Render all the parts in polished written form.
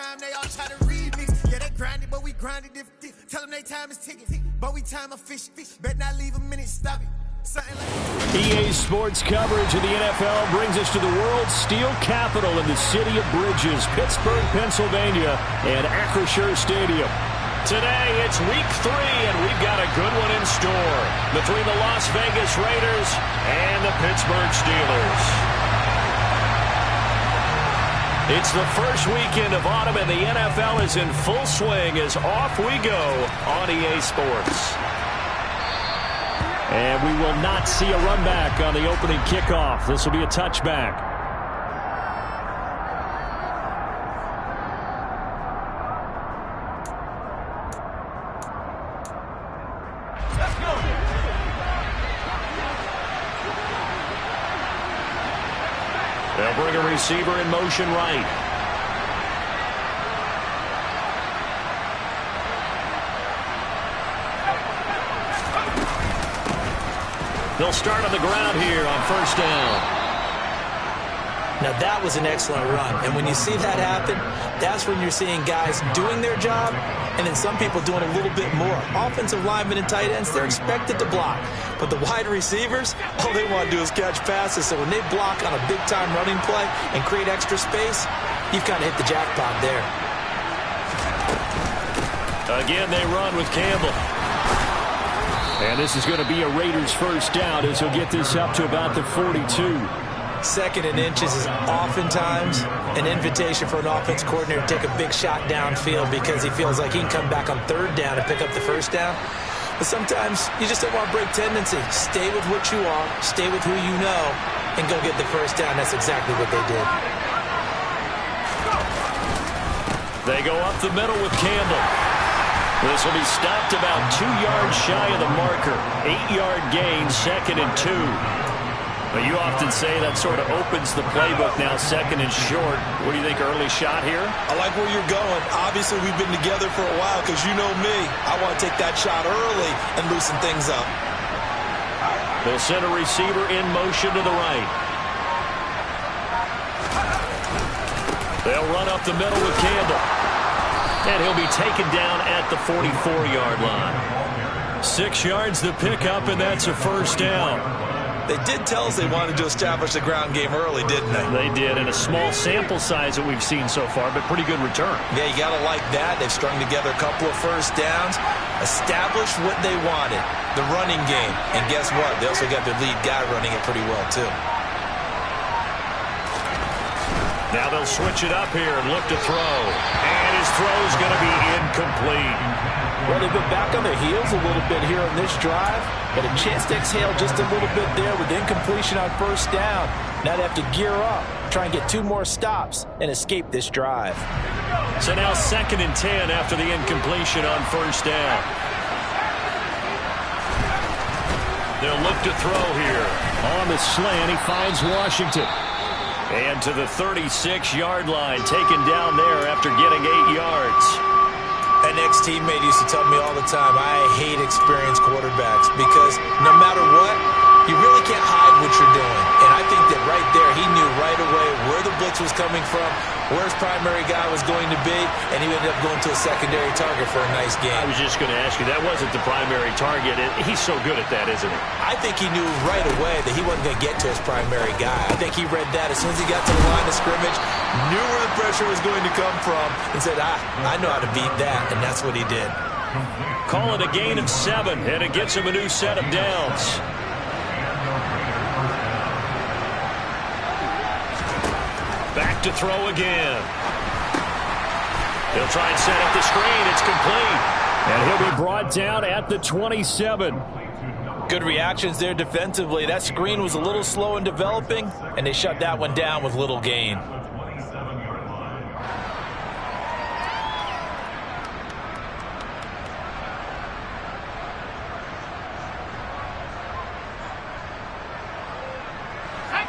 time, they all try to remix. Yeah, they grinded, but we grinded different. Tell them they time is ticking, but we time a fish. Bet not leave a minute, stop it. EA Sports coverage of the NFL brings us to the world's steel capital in the city of Bridges, Pittsburgh, Pennsylvania, and Acrisure Stadium. Today, it's week 3, and we've got a good one in store between the Las Vegas Raiders and the Pittsburgh Steelers. It's the first weekend of autumn, and the NFL is in full swing as off we go on EA Sports. And we will not see a run back on the opening kickoff. This will be a touchback. Let's go. They'll bring a receiver in motion right. They'll start on the ground here on first down. Now that was an excellent run, and when you see that happen, that's when you're seeing guys doing their job and then some people doing a little bit more. Offensive linemen and tight ends, they're expected to block, but the wide receivers, all they want to do is catch passes. So when they block on a big-time running play and create extra space, you've kind of hit the jackpot there. Again, they run with Campbell. And this is going to be a Raiders first down as he'll get this up to about the 42. Second and inches is oftentimes an invitation for an offense coordinator to take a big shot downfield because he feels like he can come back on third down and pick up the first down. But sometimes you just don't want to break tendency. Stay with what you are, stay with who you know, and go get the first down. That's exactly what they did. They go up the middle with Campbell. This will be stopped about 2 yards shy of the marker. 8-yard gain, 2nd and 2. But you often say that sort of opens the playbook now, 2nd and short. What do you think, early shot here? I like where you're going. Obviously, we've been together for a while because you know me. I want to take that shot early and loosen things up. They'll send a receiver in motion to the right. They'll run up the middle with Campbell. And he'll be taken down at the 44-yard line. 6 yards the pickup, and that's a first down. They did tell us they wanted to establish the ground game early, didn't they? They did, and a small sample size that we've seen so far, but pretty good return. Yeah, you got to like that. They've strung together a couple of first downs, established what they wanted, the running game. And guess what? They also got their lead guy running it pretty well, too. Now they'll switch it up here and look to throw. And his throw's going to be incomplete. Well, they've been back on their heels a little bit here on this drive, but a chance to exhale just a little bit there with incompletion on first down. Now they have to gear up, try and get 2 more stops, and escape this drive. So now 2nd and 10 after the incompletion on first down. They'll look to throw here. On the slant, he finds Washington. And to the 36-yard line, taken down there after getting 8 yards. An ex-teammate used to tell me all the time, I hate experienced quarterbacks because no matter what, you really can't hide what you're doing. And I think that right there, he knew right away where the blitz was coming from, where his primary guy was going to be, and he ended up going to a secondary target for a nice game. I was just going to ask you, that wasn't the primary target. He's so good at that, isn't he? I think he knew right away that he wasn't going to get to his primary guy. I think he read that as soon as he got to the line of scrimmage, knew where the pressure was going to come from, and said, I know how to beat that, and that's what he did. Call it a gain of 7, and it gets him a new set of downs. Back to throw again. He'll try and set up the screen. It's complete. And he'll be brought down at the 27. Good reactions there defensively. That screen was a little slow in developing, and they shut that one down with little gain.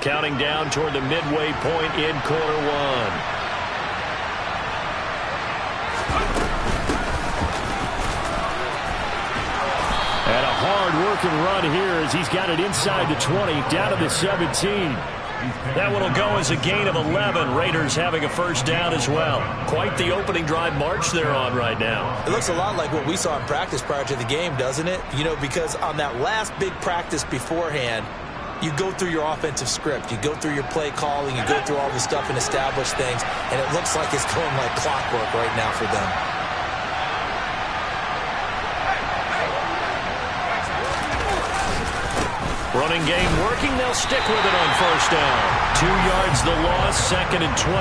Counting down toward the midway point in quarter 1. And a hard-working run here as he's got it inside the 20, down to the 17. That one will go as a gain of 11. Raiders having a first down as well. Quite the opening drive march they're on right now. It looks a lot like what we saw in practice prior to the game, doesn't it? You know, because on that last big practice beforehand, you go through your offensive script. You go through your play calling. You go through all the stuff and establish things. And it looks like it's going like clockwork right now for them. Running game working. They'll stick with it on first down. 2 yards the loss, 2nd and 12.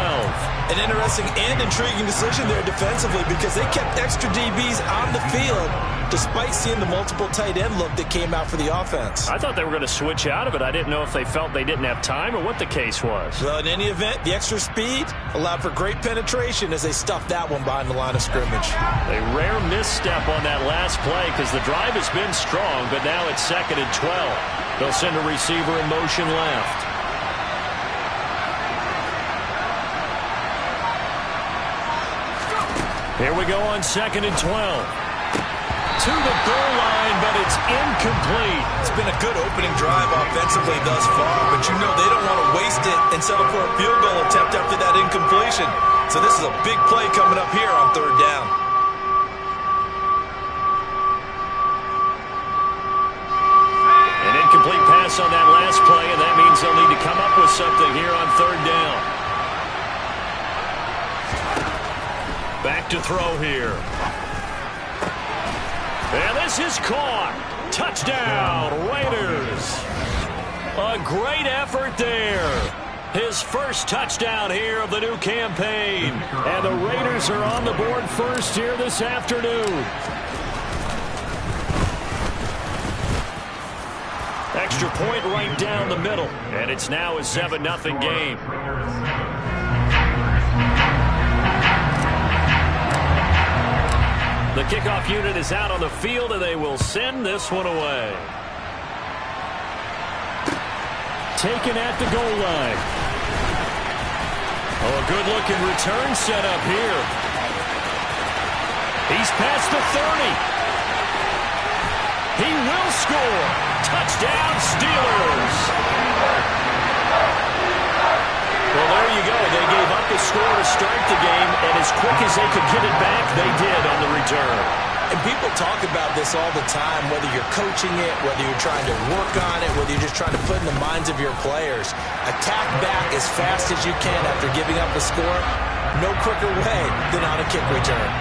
An interesting and intriguing decision there defensively because they kept extra DBs on the field despite seeing the multiple tight end look that came out for the offense. I thought they were going to switch out of it. I didn't know if they felt they didn't have time or what the case was. Well, in any event, the extra speed allowed for great penetration as they stuffed that one behind the line of scrimmage. A rare misstep on that last play because the drive has been strong, but now it's 2nd and 12. They'll send a receiver in motion left. Here we go on 2nd and 12. To the goal line, but it's incomplete. It's been a good opening drive offensively thus far, but you know they don't want to waste it and settle for a field goal attempt after that incompletion. So this is a big play coming up here on 3rd down. An incomplete pass on that last play, and that means they'll need to come up with something here on 3rd down. Back to throw here. And this is caught. Touchdown, Raiders. A great effort there. His first touchdown here of the new campaign. And the Raiders are on the board first here this afternoon. Extra point right down the middle. And it's now a 7-0 game. The kickoff unit is out on the field, and they will send this one away. Taken at the goal line. Oh, a good-looking return set up here. He's past the 30. He will score. Touchdown, Steelers. Well, there you go. They gave up the score to start the game, and as quick as they could get it back, they did on the return. And people talk about this all the time, whether you're coaching it, whether you're trying to work on it, whether you're just trying to put in the minds of your players. Attack back as fast as you can after giving up a score. No quicker way than on a kick return.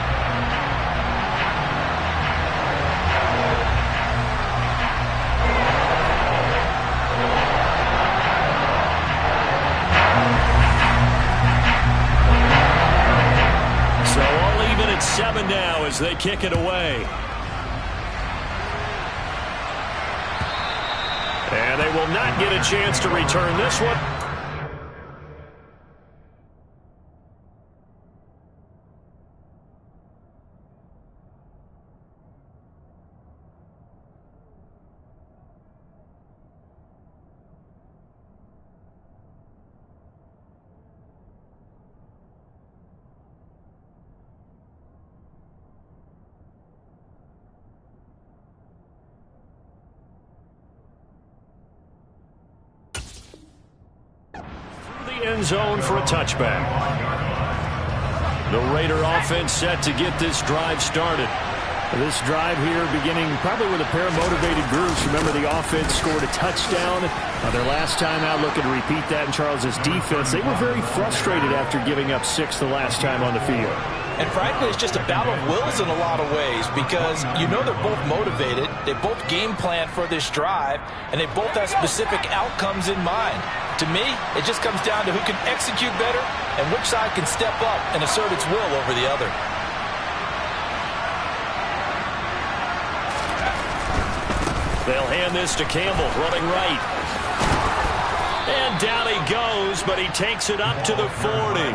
So all even at 7 now as they kick it away. And they will not get a chance to return this one. End zone for a touchback. The Raider offense set to get this drive started. This drive here beginning probably with a pair of motivated groups. Remember, the offense scored a touchdown their last time out, looking to repeat that in Charles's defense. They were very frustrated after giving up 6 the last time on the field. And frankly, it's just a battle of wills in a lot of ways because you know they're both motivated, they both game plan for this drive, and they both have specific outcomes in mind. To me, it just comes down to who can execute better and which side can step up and assert its will over the other. They'll hand this to Campbell, running right. And down he goes, but he takes it up to the 40.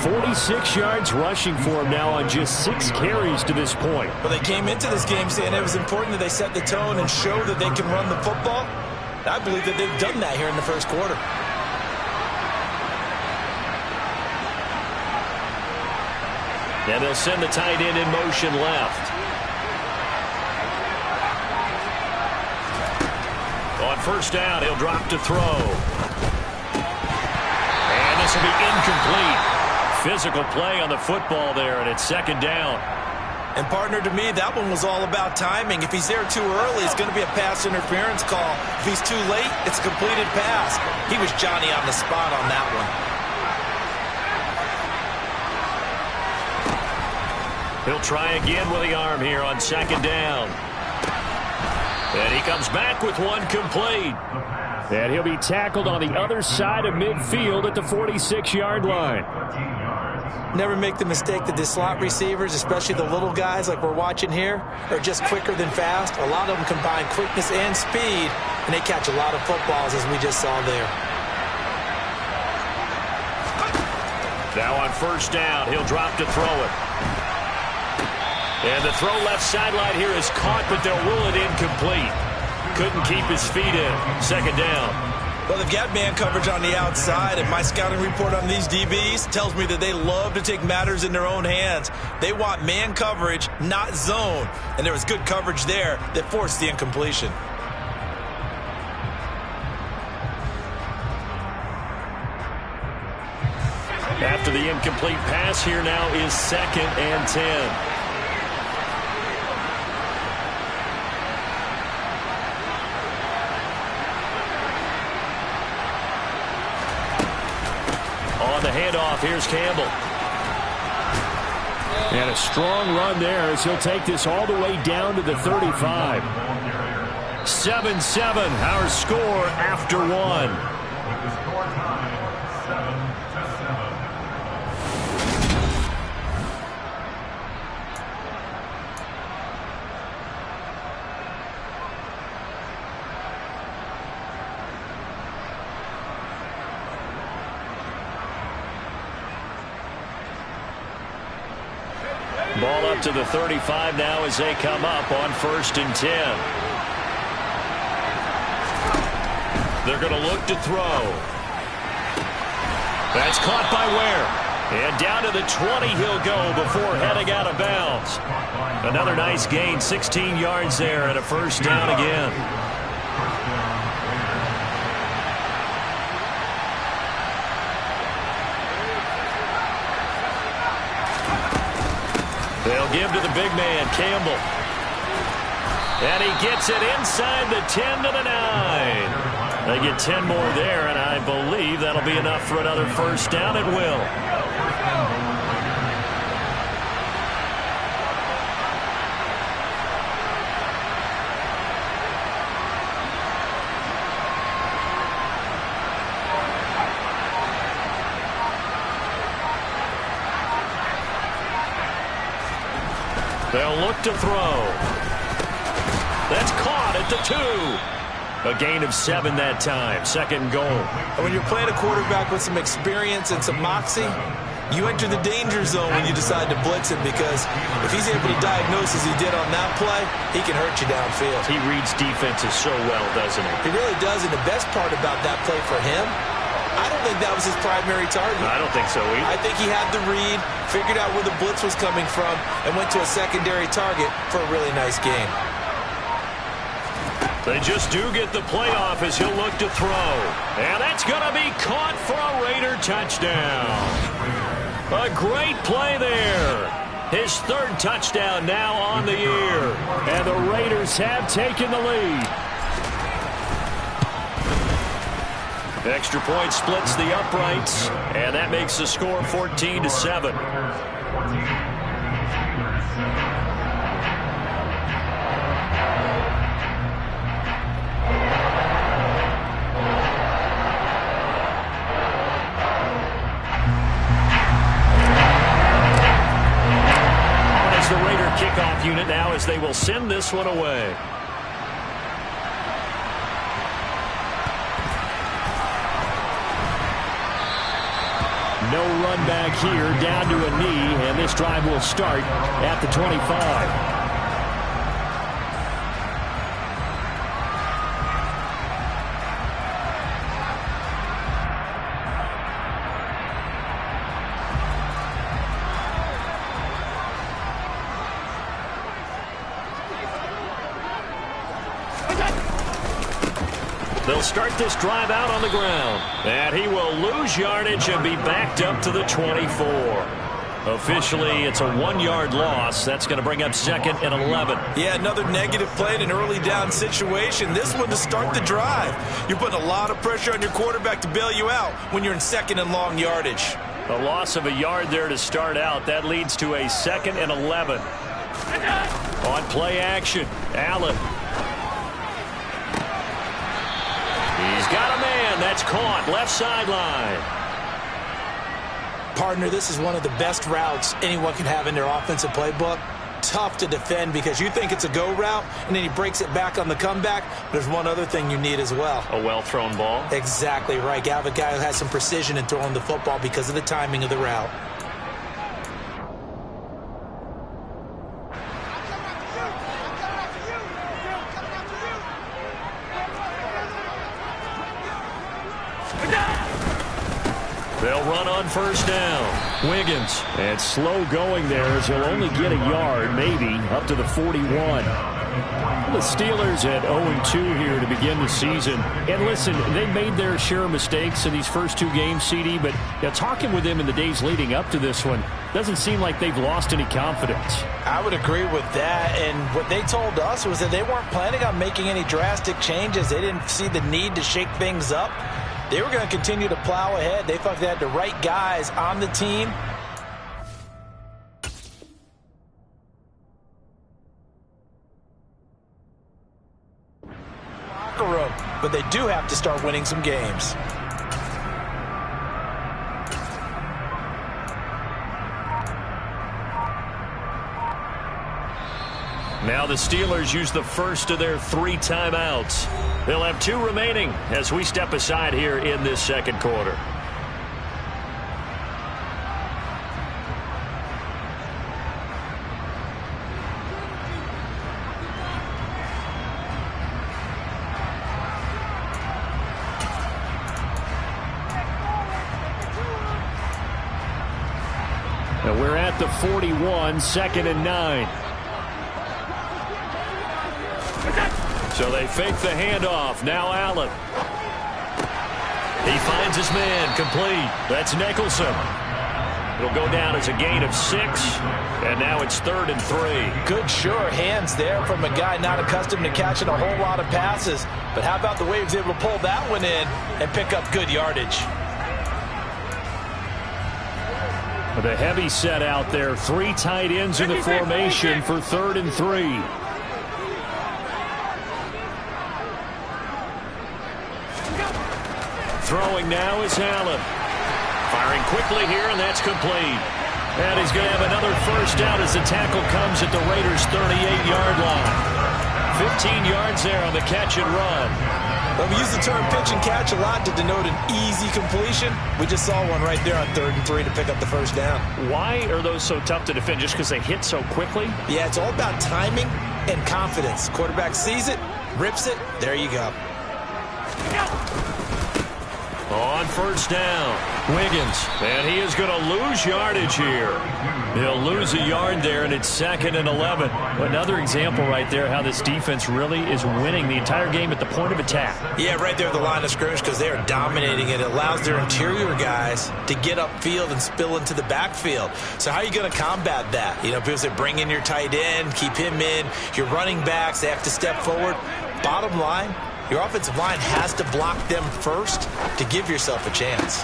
46 yards rushing for him now on just 6 carries to this point. But they came into this game saying it was important that they set the tone and show that they can run the football. I believe that they've done that here in the first quarter. And they'll send the tight end in motion left. On first down, he'll drop to throw. This will be incomplete. Physical play on the football there, and it's second down. And partner, to me, that one was all about timing. If he's there too early, it's going to be a pass interference call. If he's too late, it's a completed pass. He was Johnny on the spot on that one. He'll try again with the arm here on second down. And he comes back with one complete. And he'll be tackled on the other side of midfield at the 46-yard line. Never make the mistake that the slot receivers, especially the little guys like we're watching here, are just quicker than fast. A lot of them combine quickness and speed, and they catch a lot of footballs, as we just saw there. Now on first down, he'll drop to throw it. And the throw left sideline here is caught, but they'll rule it incomplete. Couldn't keep his feet in. Second down. Well, they've got man coverage on the outside, and my scouting report on these DBs tells me that they love to take matters in their own hands. They want man coverage, not zone. And there was good coverage there that forced the incompletion. After the incomplete pass, here now is second and 10. On the handoff, here's Campbell. And a strong run there as he'll take this all the way down to the 35. 7-7, our score after one. Ball up to the 35 now as they come up on first and 10. They're going to look to throw. That's caught by Ware. And down to the 20 he'll go before heading out of bounds. Another nice gain, 16 yards there, and a first down again. They'll give to the big man, Campbell. And he gets it inside the 10 to the 9. They get 10 more there, and I believe that'll be enough for another first down. It will. They'll look to throw. That's caught at the 2. A gain of 7 that time. Second goal. When you're playing a quarterback with some experience and some moxie, you enter the danger zone when you decide to blitz him, because if he's able to diagnose as he did on that play, he can hurt you downfield. He reads defenses so well, doesn't he? He really does, and the best part about that play for him, I don't think that was his primary target. I don't think so either. I think he had the read, figured out where the blitz was coming from, and went to a secondary target for a really nice game. They just do get the playoff as he'll look to throw. And that's going to be caught for a Raider touchdown. A great play there. His third touchdown now on the year. And the Raiders have taken the lead. Extra point splits the uprights, and that makes the score 14-7. On is the Raider kickoff unit now as they will send this one away. No run back here, down to a knee, and this drive will start at the 25. They'll start this drive out on the ground. And he will lose yardage and be backed up to the 24. Officially, it's a 1-yard loss. That's going to bring up 2nd and 11. Yeah, another negative play in an early down situation. This one to start the drive. You're putting a lot of pressure on your quarterback to bail you out when you're in 2nd and long yardage. A loss of a yard there to start out. That leads to a 2nd and 11. On play action, Allen. He's got a man. That's caught. Left sideline. Partner, this is one of the best routes anyone can have in their offensive playbook. Tough to defend because you think it's a go route, and then he breaks it back on the comeback. There's one other thing you need as well. A well-thrown ball? Exactly right. You have a guy who has some precision in throwing the football because of the timing of the route. They'll run on first down. Wiggins. And slow going there as he'll only get a yard, maybe, up to the 41. The Steelers at 0-2 here to begin the season. And listen, they made their share of mistakes in these first 2 games, CD, but talking with them in the days leading up to this one, doesn't seem like they've lost any confidence. I would agree with that, and what they told us was that they weren't planning on making any drastic changes. They didn't see the need to shake things up. They were going to continue to plow ahead. They thought they had the right guys on the team. Locker room, but they do have to start winning some games. Now the Steelers use the first of their 3 timeouts. They'll have 2 remaining as we step aside here in this second quarter. Now we're at the 41, 2nd and 9. So they fake the handoff. Now Allen. He finds his man. Complete. That's Nicholson. It'll go down as a gain of 6. And now it's 3rd and 3. Good sure hands there from a guy not accustomed to catching a whole lot of passes. But how about the way he was able to pull that one in and pick up good yardage? With a heavy set out there. 3 tight ends in the formation for 3rd and 3. Throwing now is Allen. Firing quickly here, and that's complete. And he's going to have another first down as the tackle comes at the Raiders' 38-yard line. 15 yards there on the catch and run. Well, we use the term pitch and catch a lot to denote an easy completion. We just saw one right there on 3rd and 3 to pick up the first down. Why are those so tough to defend? Just because they hit so quickly? Yeah, it's all about timing and confidence. Quarterback sees it, rips it, there you go. On first down, Wiggins, and he is going to lose yardage here. He'll lose a yard there, and it's 2nd and 11. Another example right there how this defense really is winning the entire game at the point of attack. Yeah, right there at the line of scrimmage because they are dominating it. It allows their interior guys to get upfield and spill into the backfield. So how are you going to combat that? You know, people say bring in your tight end, keep him in. Your running backs, they have to step forward. Bottom line, your offensive line has to block them first to give yourself a chance.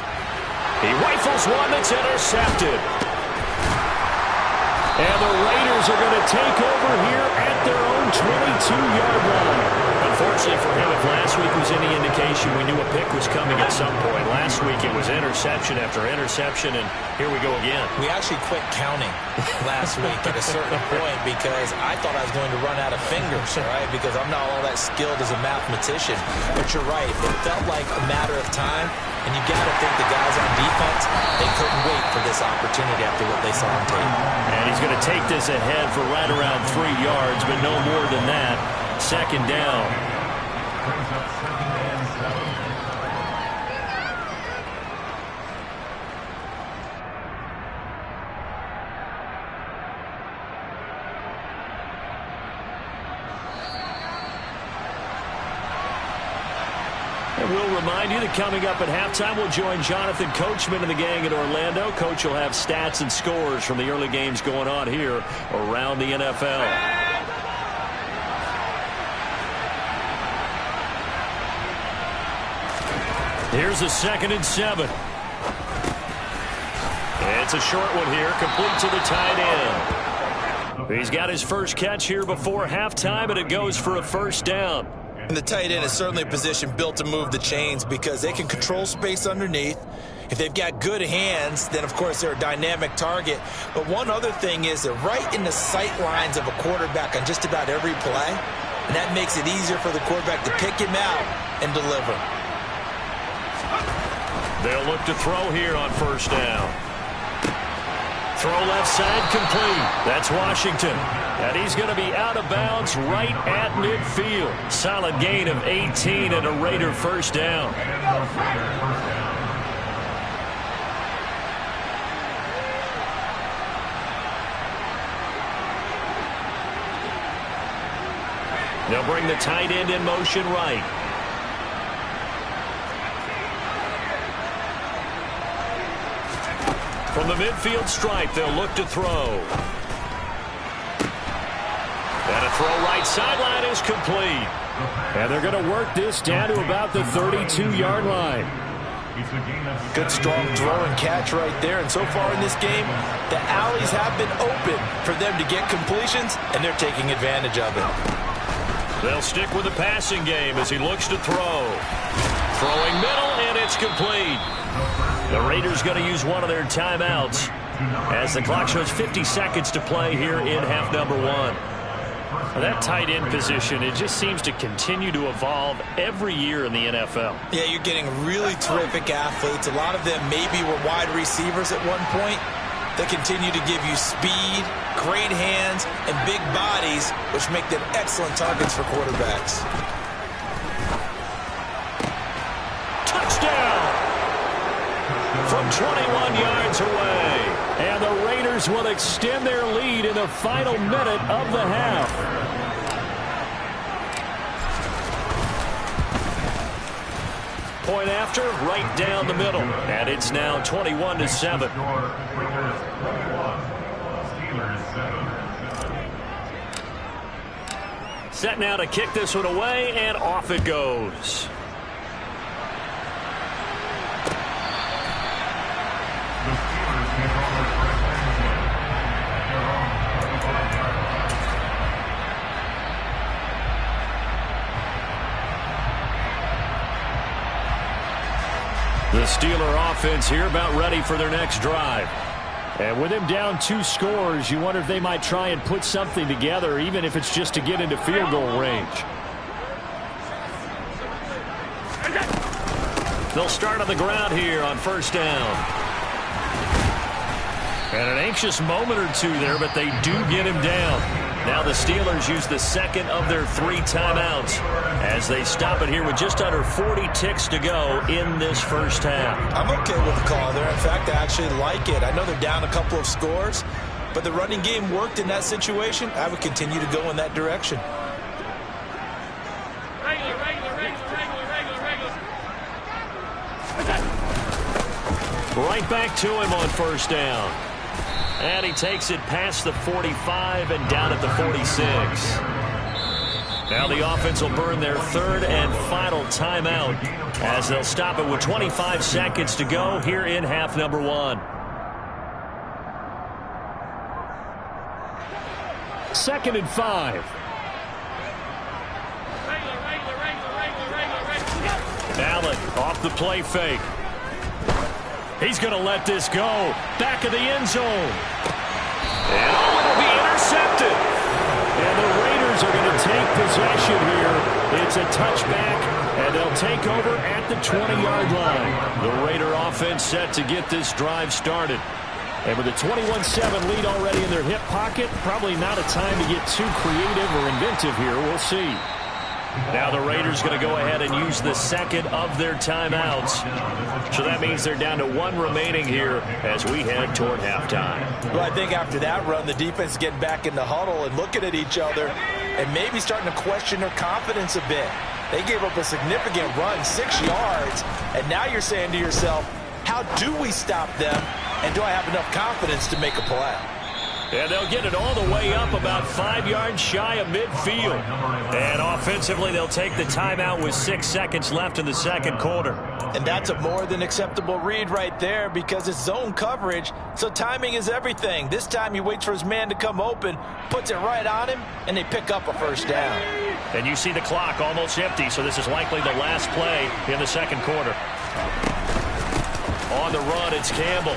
He rifles one that's intercepted. And the Raiders are going to take over here at their own 22-yard line. Unfortunately for him, if last week was any indication, we knew a pick was coming at some point. Last week it was interception after interception, and here we go again. We actually quit counting last week at a certain point because I thought I was going to run out of fingers, right? Because I'm not all that skilled as a mathematician. But you're right. It felt like a matter of time, and you got to think the guys on defense, they couldn't wait for this opportunity after what they saw on tape. And he's going to take this ahead for right around 3 yards, but no more than that. 2nd down. And we'll remind you that coming up at halftime, we'll join Jonathan Coachman and the gang in Orlando. Coach will have stats and scores from the early games going on here around the NFL. Here's a 2nd and 7. It's a short one here, complete to the tight end. He's got his first catch here before halftime, and it goes for a first down. And the tight end is certainly a position built to move the chains because they can control space underneath. If they've got good hands, then, of course, they're a dynamic target. But one other thing is they're right in the sight lines of a quarterback on just about every play, and that makes it easier for the quarterback to pick him out and deliver. They'll look to throw here on first down. Throw left side complete. That's Washington. And he's going to be out of bounds right at midfield. Solid gain of 18 and a Raider first down. They'll bring the tight end in motion right. From the midfield stripe, they'll look to throw. And a throw right sideline is complete. And they're going to work this down to about the 32-yard line. Good strong throw and catch right there. And so far in this game, the alleys have been open for them to get completions, and they're taking advantage of it. They'll stick with the passing game as he looks to throw. Throwing middle, and it's complete. The Raiders going to use one of their timeouts as the clock shows 50 seconds to play here in half number 1. That tight end position, it just seems to continue to evolve every year in the NFL. Yeah, you're getting really terrific athletes. A lot of them maybe were wide receivers at one point. They continue to give you speed, great hands, and big bodies, which make them excellent targets for quarterbacks. Touchdown! From 21 yards away. And the Raiders will extend their lead in the final minute of the half. Point after, right down the middle. And it's now 21-7. Set now to kick this one away, and off it goes. The Steeler offense here about ready for their next drive. And with him down 2 scores, you wonder if they might try and put something together, even if it's just to get into field goal range. They'll start on the ground here on first down. And an anxious moment or two there, but they do get him down. Now the Steelers use the second of their 3 timeouts as they stop it here with just under 40 ticks to go in this first half. I'm okay with the call there. In fact, I actually like it. I know they're down a couple of scores, but the running game worked in that situation. I would continue to go in that direction. Right back to him on first down. And he takes it past the 45 and down at the 46. Now the offense will burn their 3rd and final timeout as they'll stop it with 25 seconds to go here in half number 1. 2nd and 5. Allen off the play fake. He's going to let this go. Back of the end zone. And it'll be intercepted. And the Raiders are going to take possession here. It's a touchback, and they'll take over at the 20-yard line. The Raider offense set to get this drive started. And with a 21-7 lead already in their hip pocket, probably not a time to get too creative or inventive here. We'll see. Now the Raiders going to go ahead and use the second of their timeouts. So that means they're down to 1 remaining here as we head toward halftime. Well, I think after that run, the defense is getting back in the huddle and looking at each other and maybe starting to question their confidence a bit. They gave up a significant run, 6 yards, and now you're saying to yourself, how do we stop them, and do I have enough confidence to make a play? And they'll get it all the way up about 5 yards shy of midfield. And offensively, they'll take the timeout with 6 seconds left in the second quarter. And that's a more than acceptable read right there because it's zone coverage, so timing is everything. This time he waits for his man to come open, puts it right on him, and they pick up a first down. And you see the clock almost empty, so this is likely the last play in the second quarter. On the run, it's Campbell.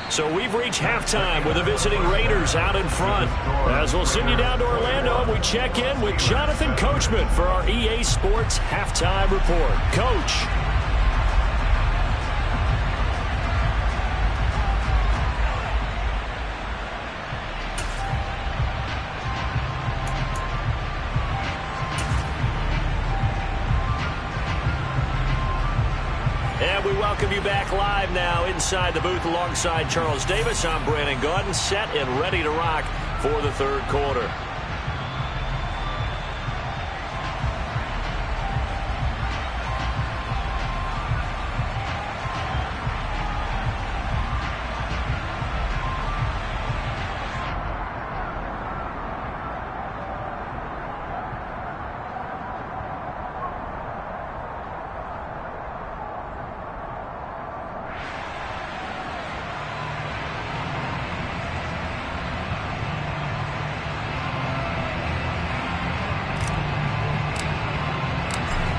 So we've reached halftime with the visiting Raiders out in front. As we'll send you down to Orlando, and we check in with Jonathan Coachman for our EA Sports Halftime Report. Coach. And we welcome you back live now inside the booth alongside Charles Davis. I'm Brandon Gaudin, set and ready to rock for the third quarter.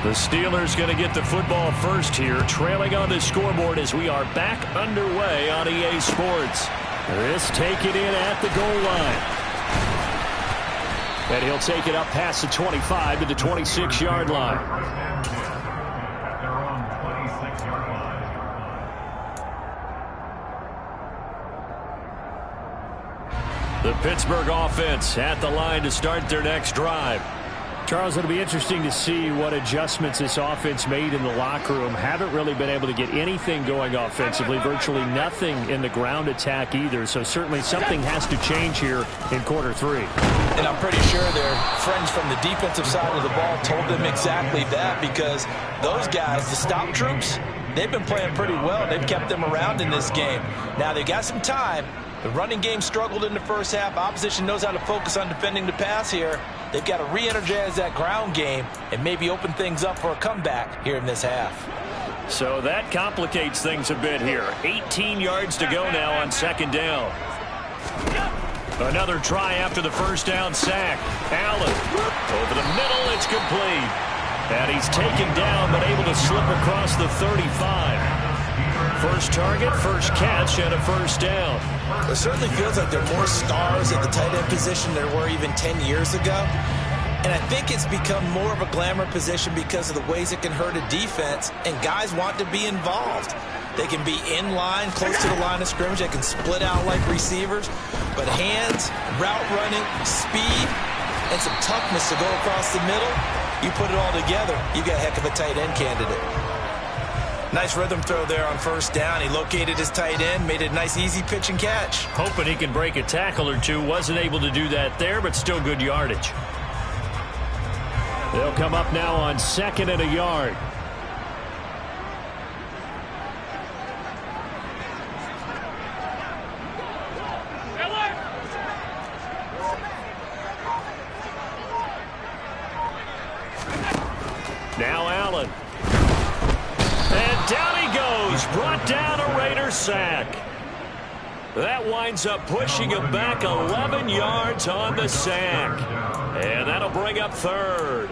The Steelers going to get the football first here, trailing on the scoreboard as we are back underway on EA Sports. This taken in at the goal line. And he'll take it up past the 25 to the 26-yard line. The Pittsburgh offense at the line to start their next drive. Charles, it'll be interesting to see what adjustments this offense made in the locker room. Haven't really been able to get anything going offensively, virtually nothing in the ground attack either. So certainly something has to change here in quarter three. And I'm pretty sure their friends from the defensive side of the ball told them exactly that, because those guys, the stop troops, they've been playing pretty well. They've kept them around in this game. Now they got some time. The running game struggled in the first half. Opposition knows how to focus on defending the pass here. They've got to re-energize that ground game and maybe open things up for a comeback here in this half. So that complicates things a bit here. 18 yards to go now on second down. Another try after the first down sack. Allen over the middle. It's complete. And he's taken down but able to slip across the 35. First target, first catch, and a first down. It certainly feels like there are more stars at the tight end position than there were even 10 years ago. And I think it's become more of a glamour position because of the ways it can hurt a defense, and guys want to be involved. They can be in line, close to the line of scrimmage. They can split out like receivers. But hands, route running, speed, and some toughness to go across the middle, you put it all together, you got a heck of a tight end candidate. Nice rhythm throw there on first down. He located his tight end, made it a nice easy pitch and catch. Hoping he can break a tackle or two. Wasn't able to do that there, but still good yardage. They'll come up now on second and a yard. Now Allen. And down he goes. Brought down a Raider sack. That winds up pushing him back 11 yards on the sack. And that'll bring up third.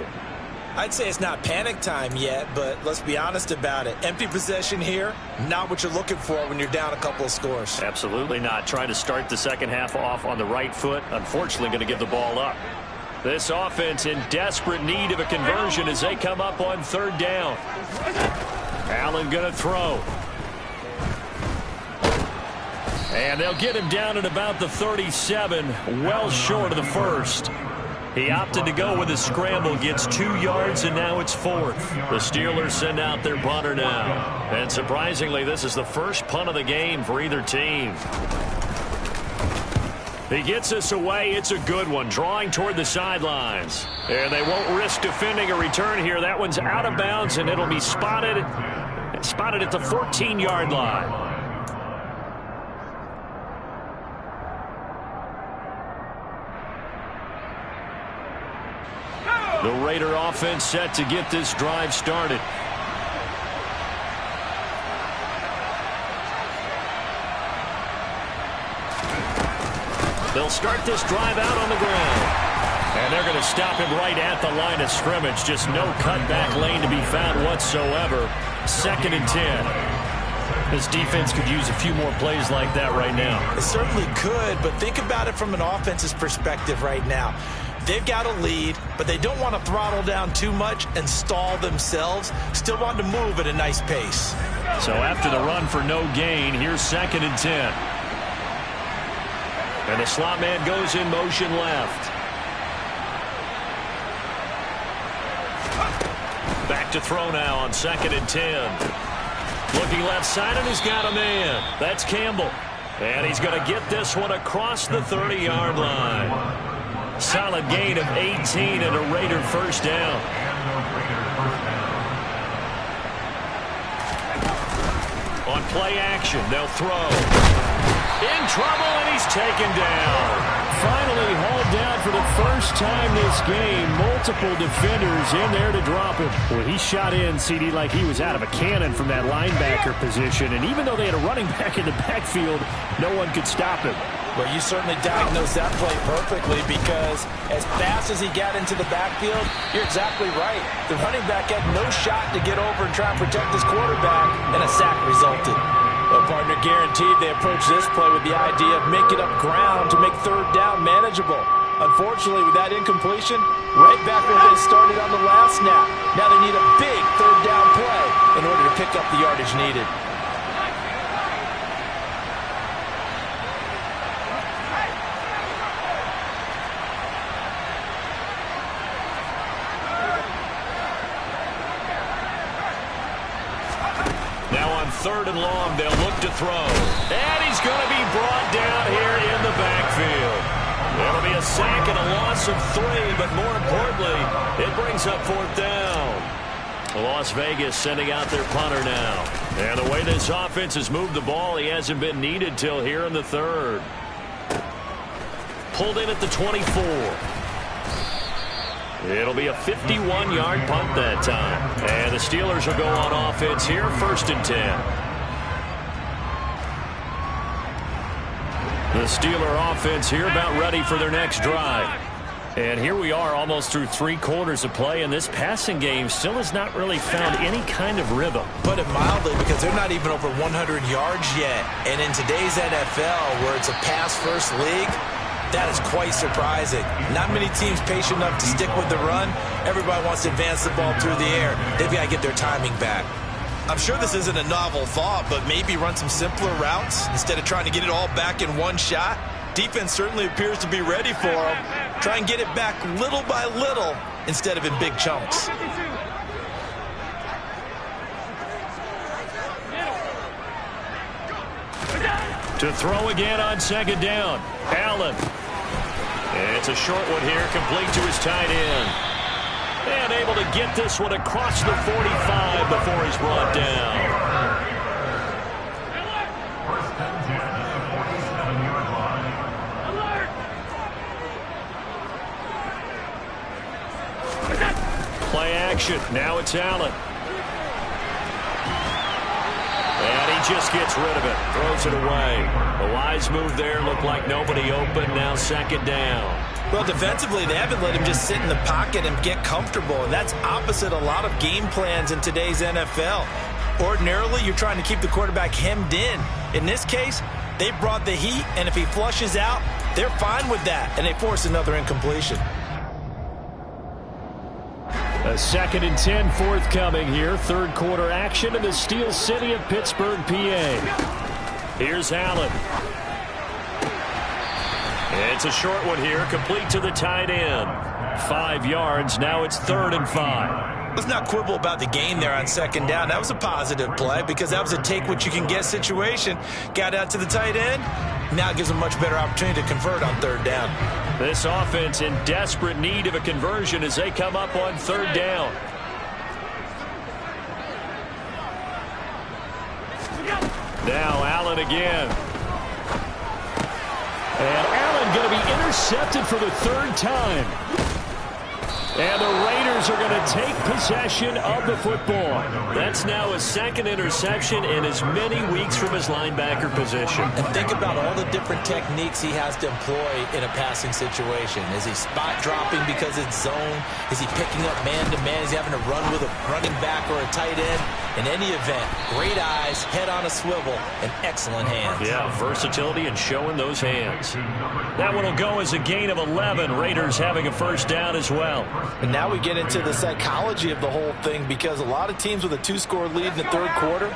I'd say it's not panic time yet, but let's be honest about it. Empty possession here, not what you're looking for when you're down a couple of scores. Absolutely not. Trying to start the second half off on the right foot. Unfortunately, going to give the ball up. This offense in desperate need of a conversion as they come up on third down. Allen going to throw. And they'll get him down at about the 37, well short of the first. He opted to go with a scramble, gets 2 yards, and now it's fourth. The Steelers send out their punter now. And surprisingly, this is the first punt of the game for either team. He gets us away. It's a good one, drawing toward the sidelines. And they won't risk defending a return here. That one's out of bounds, and it'll be spotted at the 14-yard line. The Raider offense set to get this drive started. They'll start this drive out on the ground. And they're going to stop him right at the line of scrimmage. Just no cutback lane to be found whatsoever. 2nd and 10. This defense could use a few more plays like that right now. It certainly could, but think about it from an offense's perspective right now. They've got a lead, but they don't want to throttle down too much and stall themselves. Still want to move at a nice pace. So after the run for no gain, here's 2nd and 10. And the slot man goes in motion left. Back to throw now on 2nd and 10. Looking left side, and he's got a man. That's Campbell. And he's going to get this one across the 30-yard line. Solid gain of 18 and a Raider first down. On play action, they'll throw. In trouble, and he's taken down. Finally hauled down for the first time this game. Multiple defenders in there to drop him. Well, he shot in, CD, like he was out of a cannon from that linebacker position. And even though they had a running back in the backfield, no one could stop him. Well, you certainly diagnosed that play perfectly, because as fast as he got into the backfield, you're exactly right. The running back had no shot to get over and try and protect his quarterback, and a sack resulted. Well, partner, guaranteed they approached this play with the idea of making up ground to make 3rd down manageable. Unfortunately, with that incompletion, right back where they started on the last snap. Now they need a big 3rd down play in order to pick up the yardage needed. Now on 3rd and long, they'll look to throw. And he's going to be brought down here in the backfield. It'll be a sack and a loss of 3, but more importantly, it brings up 4th down. Las Vegas sending out their punter now. And the way this offense has moved the ball, he hasn't been needed till here in the 3rd. Pulled in at the 24. It'll be a 51-yard punt that time. And the Steelers will go on offense here, 1st and 10. The Steeler offense here about ready for their next drive. And here we are almost through 3 quarters of play, and this passing game still has not really found any kind of rhythm. Put it mildly, because they're not even over 100 yards yet. And in today's NFL, where it's a pass-first league, that is quite surprising. Not many teams patient enough to stick with the run. Everybody wants to advance the ball through the air. They've got to get their timing back. I'm sure this isn't a novel thought, but maybe run some simpler routes instead of trying to get it all back in one shot. Defense certainly appears to be ready for them. Try and get it back little by little instead of in big chunks. To throw again on 2nd down. Allen. It's a short one here, complete to his tight end. And able to get this one across the 45 before he's brought down. Play action. Now it's Allen. And he just gets rid of it. Throws it away. A wise move there. Looked like nobody open. Now 2nd down. Well, defensively, they haven't let him just sit in the pocket and get comfortable. And that's opposite a lot of game plans in today's NFL. Ordinarily, you're trying to keep the quarterback hemmed in. In this case, they brought the heat, and if he flushes out, they're fine with that, and they force another incompletion. A 2nd and 10 forthcoming here. 3rd quarter action in the Steel City of Pittsburgh, PA. Here's Allen. It's a short one here, complete to the tight end. 5 yards. Now it's 3rd and 5. Let's not quibble about the gain there on 2nd down. That was a positive play because that was a take-what-you-can-get situation. Got out to the tight end, Now it gives them much better opportunity to convert on third down. This offense in desperate need of a conversion as they come up on third down. Now Allen again. And Allen going to be intercepted for the third time. And the Raiders are going to take possession of the football. That's now his second interception in as many weeks from his linebacker position. And think about all the different techniques he has to employ in a passing situation. Is he spot dropping because it's zone? Is he picking up man-to-man? Is he having to run with a running back or a tight end? In any event, great eyes, head on a swivel, and excellent hands. Yeah, versatility and showing those hands. That one will go as a gain of 11. Raiders having a first down as well. And now we get into the psychology of the whole thing, because a lot of teams with a 2-score lead in the third quarter,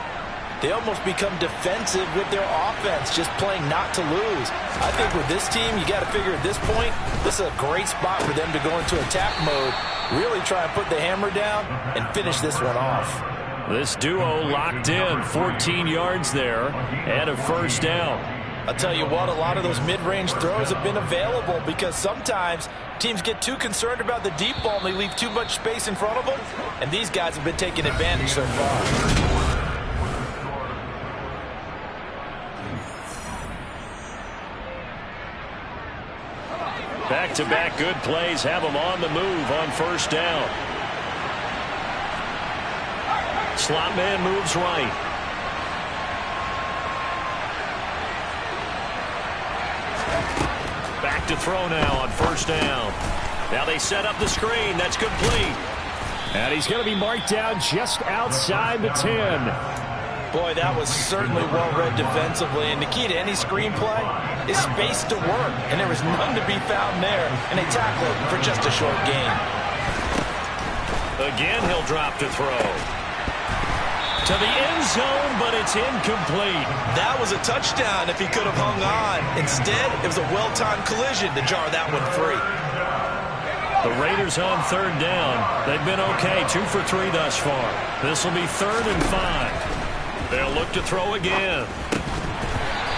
they almost become defensive with their offense, just playing not to lose. I think with this team, you got to figure at this point, this is a great spot for them to go into attack mode, really try and put the hammer down and finish this one off. This duo locked in, 14 yards there, and a first down. I'll tell you what, a lot of those mid-range throws have been available, because sometimes teams get too concerned about the deep ball and they leave too much space in front of them, and these guys have been taking advantage so far. Back-to-back good plays have them on the move on first down. Slot man moves right. Back to throw now on first down. Now they set up the screen. That's complete. And he's going to be marked down just outside the 10. Boy, that was certainly well-read defensively. And the key to any screenplay is space to work. And there was none to be found there. And they tackle it for just a short gain. Again, he'll drop to throw. To the end zone, but it's incomplete. That was a touchdown if he could have hung on. Instead, it was a well-timed collision to jar that one free. The Raiders on third down. They've been okay, 2 for 3 thus far. This will be 3rd and 5. They'll look to throw again.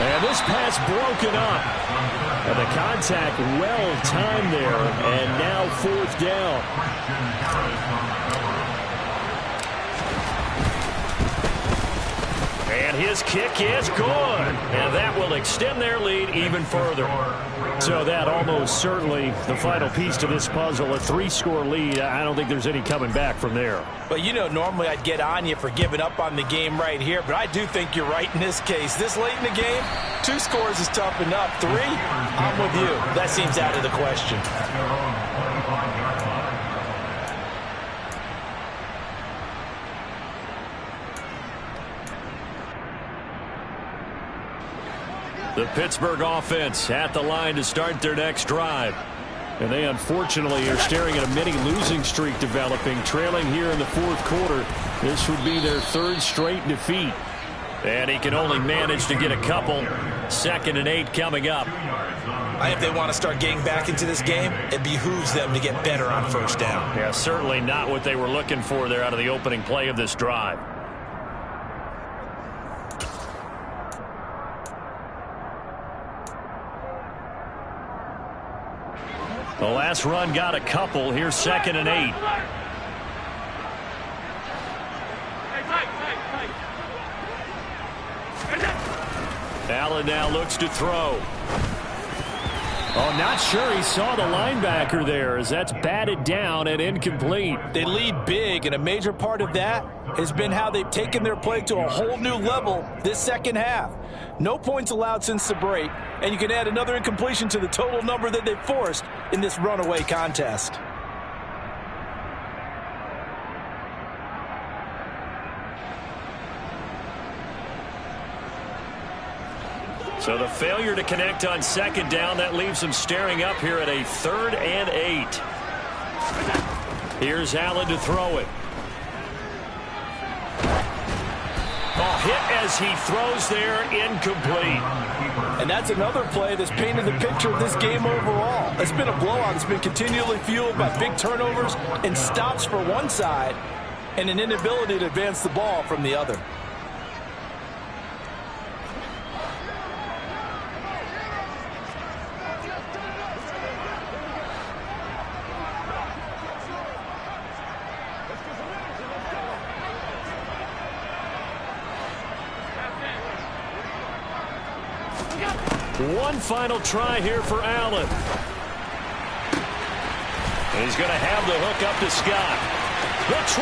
And this pass broken up. And the contact well-timed there. And now 4th down. And his kick is good. And that will extend their lead even further. So that almost certainly the final piece to this puzzle, a 3-score lead. I don't think there's any coming back from there. But, you know, normally I'd get on you for giving up on the game right here, but I do think you're right in this case. This late in the game, 2 scores is tough enough. 3, I'm with you. That seems out of the question. The Pittsburgh offense at the line to start their next drive. And they unfortunately are staring at a mini losing streak developing, trailing here in the 4th quarter. This would be their 3rd straight defeat. And he can only manage to get a couple. 2nd and 8 coming up. If they want to start getting back into this game, it behooves them to get better on first down. Yeah, certainly not what they were looking for there out of the opening play of this drive. The last run got a couple. Here's 2nd and 8. Allen now looks to throw. Oh, not sure he saw the linebacker there, as that's batted down and incomplete. They lead big, and a major part of that has been how they've taken their play to a whole new level this second half. No points allowed since the break, and you can add another incompletion to the total number that they've forced in this runaway contest. So the failure to connect on 2nd down, that leaves them staring up here at a 3rd and 8. Here's Allen to throw it. Oh, hit as he throws there, incomplete. And that's another play that's painted the picture of this game overall. It's been a blowout. It's been continually fueled by big turnovers and stops for one side and an inability to advance the ball from the other. One final try here for Allen. He's going to have the hook up to Scott. The 20.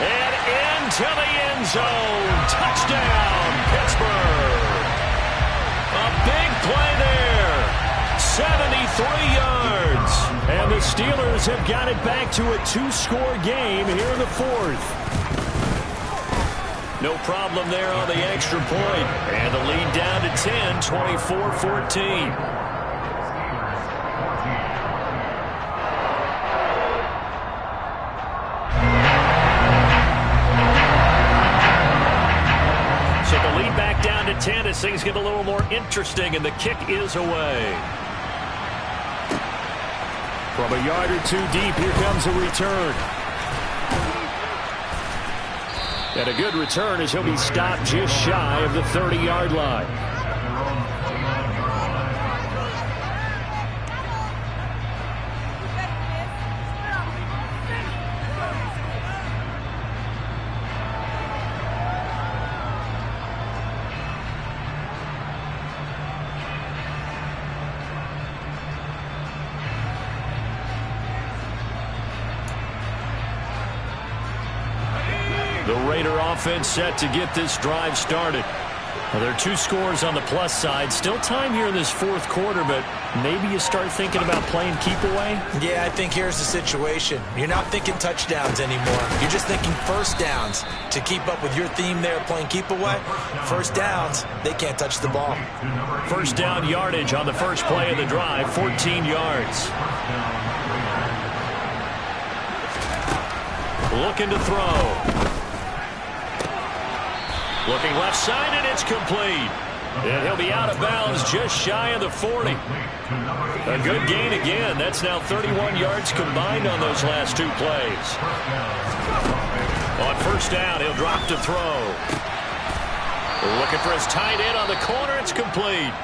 And into the end zone. Touchdown, Pittsburgh. A big play there. 73 yards. And the Steelers have got it back to a 2-score game here in the fourth. No problem there on the extra point. And the lead down to 10, 24-14. So the lead back down to 10 as things get a little more interesting, and the kick is away. From a yard or two deep, here comes a return. And a good return as he'll be stopped just shy of the 30-yard line. The Raider offense set to get this drive started. Well, there are 2 scores on the plus side. Still time here in this fourth quarter, but maybe you start thinking about playing keep away? Yeah, I think here's the situation. You're not thinking touchdowns anymore. You're just thinking first downs. To keep up with your theme there, playing keep away, first downs, they can't touch the ball. First down yardage on the first play of the drive, 14 yards. Looking to throw. Looking left side, and it's complete. And he'll be out of bounds just shy of the 40. A good gain again. That's now 31 yards combined on those last 2 plays. On first down, he'll drop to throw. Looking for his tight end on the corner. It's complete.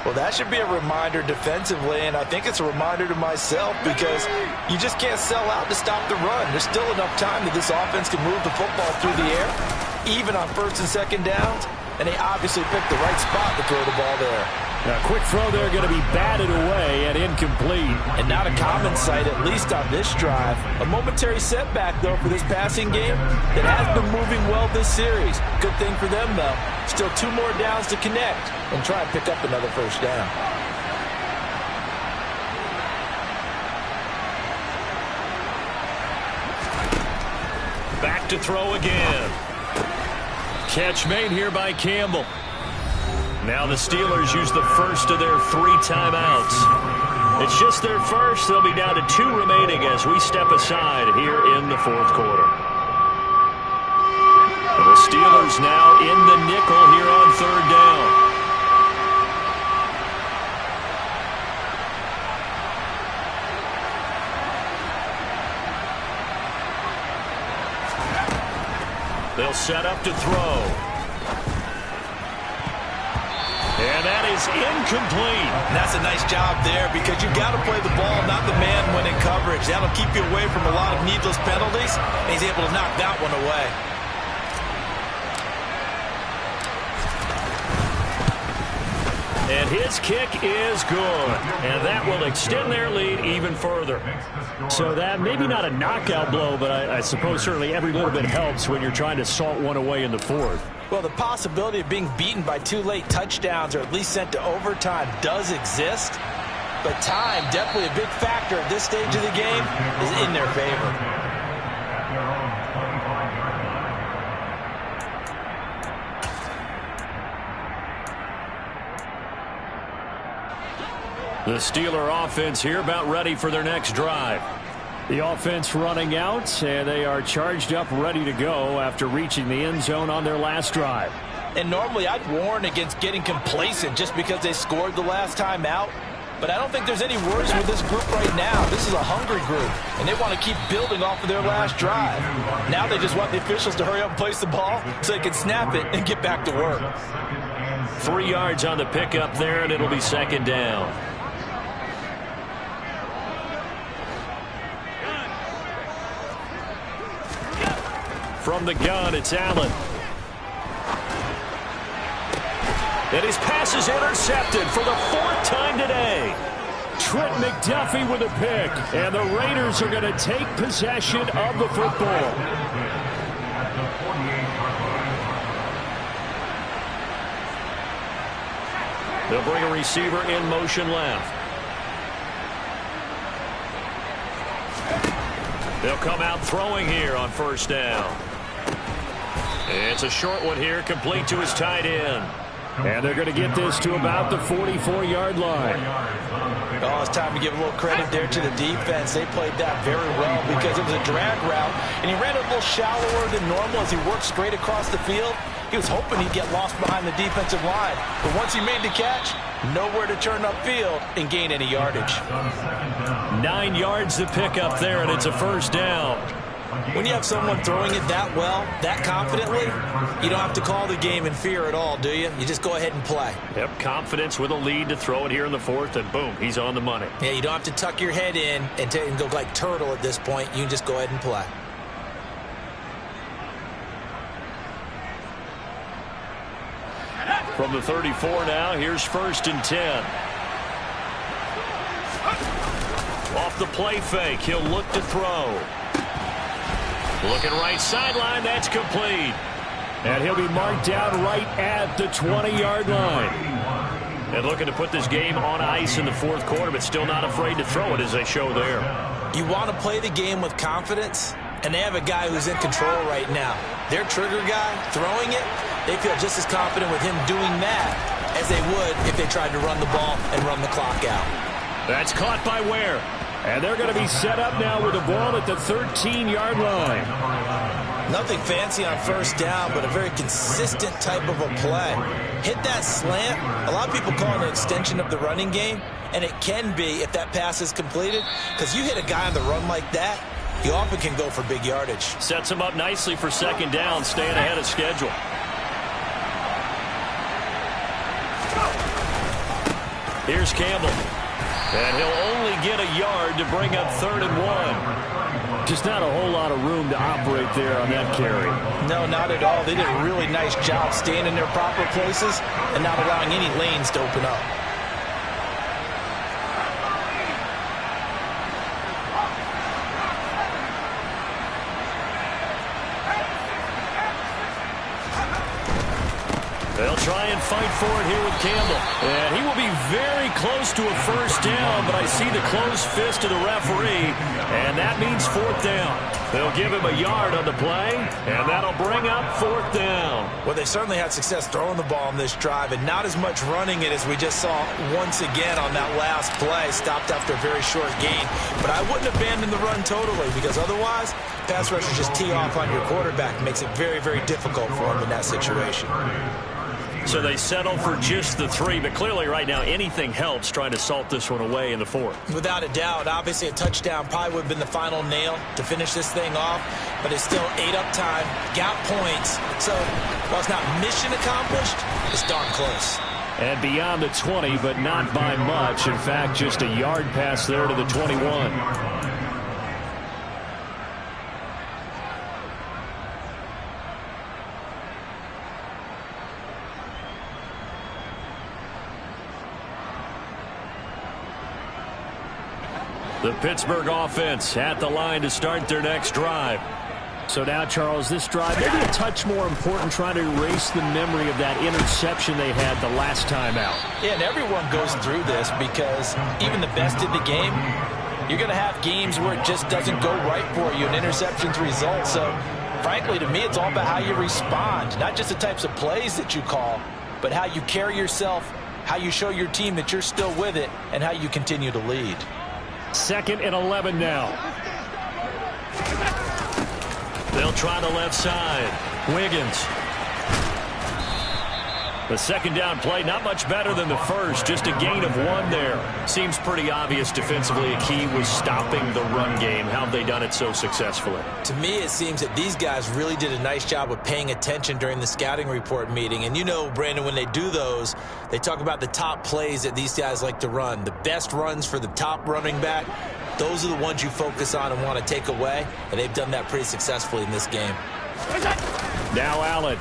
Well, that should be a reminder defensively, and I think it's a reminder to myself because you just can't sell out to stop the run. There's still enough time that this offense can move the football through the air, even on first and second downs, and they obviously picked the right spot to throw the ball there. Now, quick throw there going to be batted away and incomplete. And not a common sight, at least on this drive. A momentary setback, though, for this passing game that has been moving well this series. Good thing for them, though. Still 2 more downs to connect and try and pick up another first down. Back to throw again. Catch made here by Campbell. Now the Steelers use the first of their 3 timeouts. It's just their first. They'll be down to 2 remaining as we step aside here in the fourth quarter. The Steelers now in the nickel here on third down. They'll set up to throw. And that is incomplete. And that's a nice job there because you got to play the ball, not the man when in coverage. That'll keep you away from a lot of needless penalties, and he's able to knock that one away. And his kick is good. And that will extend their lead even further. So that maybe not a knockout blow, but I suppose certainly every little bit helps when you're trying to salt one away in the fourth. Well, the possibility of being beaten by 2 late touchdowns or at least sent to overtime does exist. But time, definitely a big factor at this stage of the game, is in their favor. The Steeler offense here about ready for their next drive. The offense running out, and they are charged up, ready to go after reaching the end zone on their last drive. And normally I'd warn against getting complacent just because they scored the last time out. But I don't think there's any worries with this group right now. This is a hungry group, and they want to keep building off of their last drive. Now they just want the officials to hurry up and place the ball so they can snap it and get back to work. 3 yards on the pickup there, and it'll be second down. From the gun, it's Allen. And his pass is intercepted for the 4th time today. Trent McDuffie with a pick. And the Raiders are going to take possession of the football. They'll bring a receiver in motion left. They'll come out throwing here on 1st down. It's a short one here, complete to his tight end. And they're going to get this to about the 44-yard line. Oh, it's time to give a little credit there to the defense. They played that very well because it was a drag route, and he ran a little shallower than normal as he worked straight across the field. He was hoping he'd get lost behind the defensive line. But once he made the catch, nowhere to turn upfield and gain any yardage. 9 yards to pick up there, and it's a 1st down. When you have someone throwing it that well, that confidently, you don't have to call the game in fear at all, do you? You just go ahead and play. Yep, confidence with a lead to throw it here in the 4th, and boom, he's on the money. Yeah, you don't have to tuck your head in and go like turtle at this point. You can just go ahead and play. From the 34 now, here's 1st and 10. Off the play fake, he'll look to throw. Looking right sideline, that's complete. And he'll be marked down right at the 20-yard line. And looking to put this game on ice in the 4th quarter, but still not afraid to throw it as they show there. You want to play the game with confidence, and they have a guy who's in control right now. Their trigger guy throwing it, they feel just as confident with him doing that as they would if they tried to run the ball and run the clock out. That's caught by Ware. And they're going to be set up now with the ball at the 13-yard line. Nothing fancy on 1st down, but a very consistent type of a play. Hit that slant. A lot of people call it an extension of the running game, and it can be if that pass is completed, because you hit a guy on the run like that, you often can go for big yardage. Sets him up nicely for 2nd down, staying ahead of schedule. Here's Campbell. And he'll only get a yard to bring up 3rd and 1. Just not a whole lot of room to operate there on that carry. No, not at all. They did a really nice job staying in their proper places and not allowing any lanes to open up. They'll try and fight for it here with Campbell. And he will be very close to a 1st down, but I see the closed fist of the referee, and that means 4th down. They'll give him a yard on the play, and that'll bring up 4th down. Well, they certainly had success throwing the ball on this drive, and not as much running it as we just saw once again on that last play. Stopped after a very short gain. But I wouldn't abandon the run totally, because otherwise, pass rushers just tee off on your quarterback. Makes it very, very difficult for him in that situation. So they settle for just the 3, but clearly right now anything helps trying to salt this one away in the 4th. Without a doubt, obviously a touchdown probably would have been the final nail to finish this thing off, but it's still 8 up time, got points. So while it's not mission accomplished, it's darn close. And beyond the 20, but not by much. In fact, just a yard pass there to the 21. The Pittsburgh offense at the line to start their next drive. So now, Charles, this drive maybe a touch more important, trying to erase the memory of that interception they had the last time out. Yeah, and everyone goes through this because even the best in the game, you're going to have games where it just doesn't go right for you and interceptions result. So, frankly, to me, it's all about how you respond, not just the types of plays that you call, but how you carry yourself, how you show your team that you're still with it, and how you continue to lead. 2nd and 11 now. They'll try the left side. Wiggins. The 2nd down play, not much better than the first, just a gain of 1 there. Seems pretty obvious defensively a key was stopping the run game. How have they done it so successfully? To me, it seems that these guys really did a nice job of paying attention during the scouting report meeting. And you know, Brandon, when they do those, they talk about the top plays that these guys like to run. The best runs for the top running back, those are the ones you focus on and want to take away. And they've done that pretty successfully in this game. Now Allen.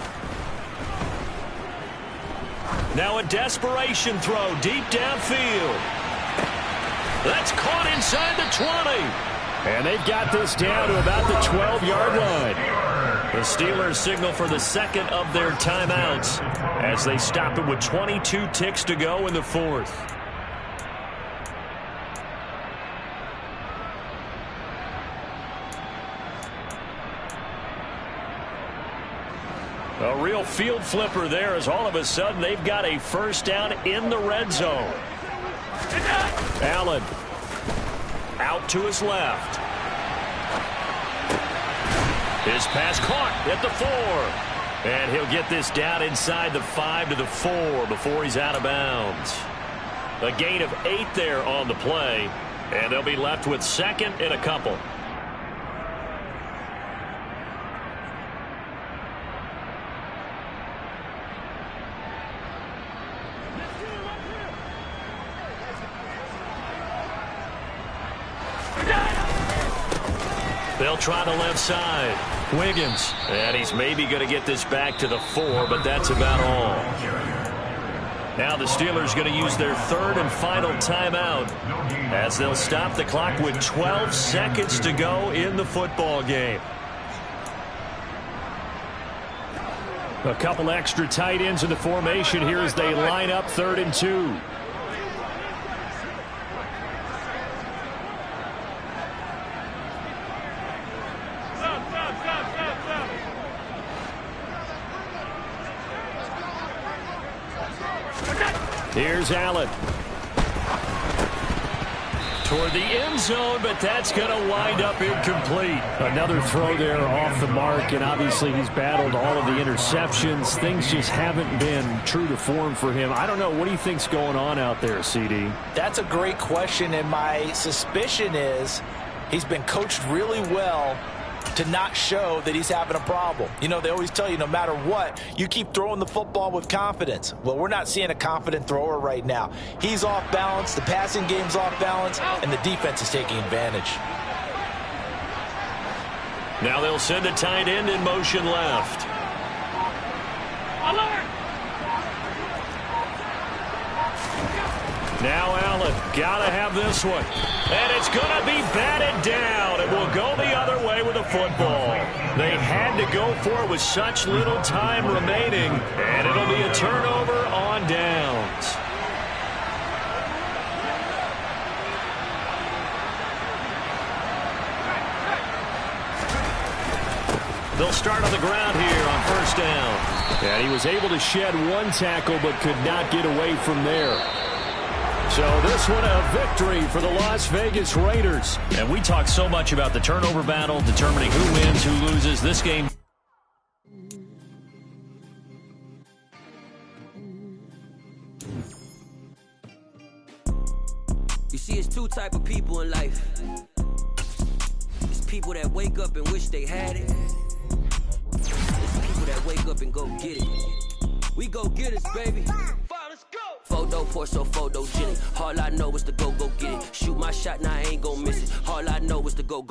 Now a desperation throw deep downfield. That's caught inside the 20. And they've got this down to about the 12-yard line. The Steelers signal for the second of their timeouts as they stop it with 22 ticks to go in the fourth. A real field flipper there as all of a sudden they've got a first down in the red zone. Allen out to his left. His pass caught at the 4. And he'll get this down inside the 5 to the 4 before he's out of bounds. A gain of 8 there on the play. And they'll be left with second and a couple. They'll try the left side. Wiggins. And he's maybe going to get this back to the 4, but that's about all. Now the Steelers going to use their third and final timeout as they'll stop the clock with 12 seconds to go in the football game. A couple extra tight ends in the formation here as they line up 3rd and 2. Here's Allen. Toward the end zone, but that's going to wind up incomplete. Another throw there off the mark, and obviously he's battled all of the interceptions. Things just haven't been true to form for him. I don't know. What do you think's going on out there, CD? That's a great question, and my suspicion is he's been coached really well to not show that he's having a problem. You know, they always tell you no matter what, you keep throwing the football with confidence. Well, we're not seeing a confident thrower right now. He's off balance, the passing game's off balance, and the defense is taking advantage. Now they'll send a tight end in motion left. Now Allen, gotta have this one. And it's gonna be batted down. It will go the other way with the football. They had to go for it with such little time remaining. And it'll be a turnover on downs. They'll start on the ground here on first down. And he was able to shed one tackle but could not get away from there. So this one a victory for the Las Vegas Raiders. And we talk so much about the turnover battle, determining who wins, who loses. This game. You see, it's two type of people in life. It's people that wake up and wish they had it. It's people that wake up and go get it. We go get it, baby. Let's go. Photo pour so photogenic. All I know is to go get it. Shoot my shot, now I ain't gon' miss it. All I know is to go